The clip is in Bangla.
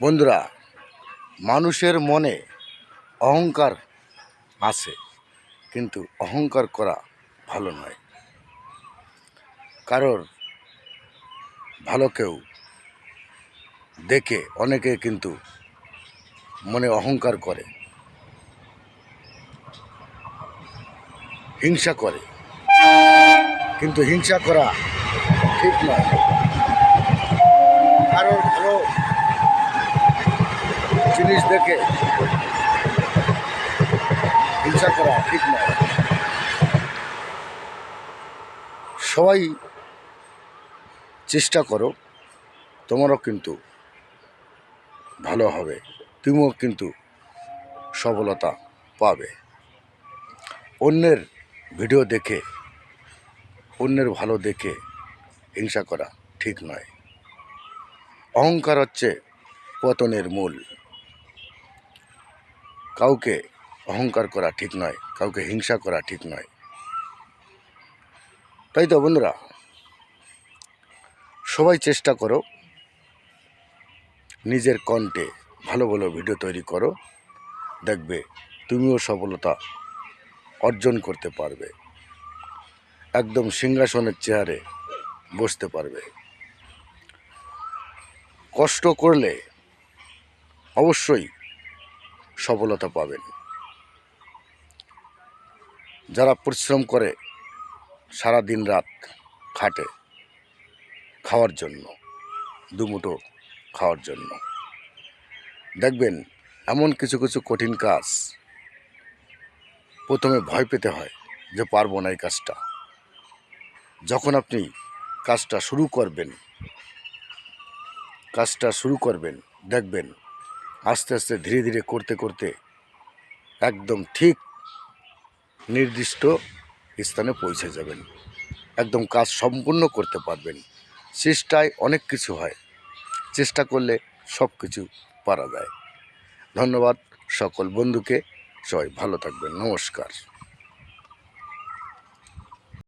বন্ধুরা, মানুষের মনে অহংকার আছে, কিন্তু অহংকার করা ভালো নয়। কারোর ভালো কেউ দেখে অনেকে কিন্তু মনে অহংকার করে, হিংসা করে, কিন্তু হিংসা করা ঠিক নয়। কারোর ভালো জিনিস দেখে হিংসা করা ঠিক নয়। সবাই চেষ্টা করো, তোমারও কিন্তু ভালো হবে, তুমিও কিন্তু সফলতা পাবে। অন্যের ভিডিও দেখে, অন্যের ভালো দেখে হিংসা করা ঠিক নয়। অহংকার হচ্ছে পতনের মূল। কাউকে অহংকার করা ঠিক নয়, কাউকে হিংসা করা ঠিক নয়। তাই তো বন্ধুরা, সবাই চেষ্টা করো, নিজের কণ্ঠে ভালো ভালো ভিডিও তৈরি করো, দেখবে তুমিও সফলতা অর্জন করতে পারবে, একদম সিংহাসনের চেয়ারে বসতে পারবে। কষ্ট করলে অবশ্যই সফলতা পাবেন। যারা পরিশ্রম করে, সারা দিন রাত খাটে খাওয়ার জন্য, দুমুঠো খাওয়ার জন্য, দেখবেন এমন কিছু কিছু কঠিন কাজ প্রথমে ভয় পেতে হয় যে পারবো না এই কাজটা। যখন আপনি কাজটা শুরু করবেন দেখবেন আস্তে আস্তে ধীরে ধীরে করতে করতে একদম ঠিক নির্দিষ্ট স্থানে পৌঁছে যাবেন, একদম কাজ সম্পূর্ণ করতে পারবেন। চেষ্টায় অনেক কিছু হয়, চেষ্টা করলে সব কিছু পারা যায়। ধন্যবাদ সকল বন্ধুকে, সবাই ভালো থাকবেন। নমস্কার।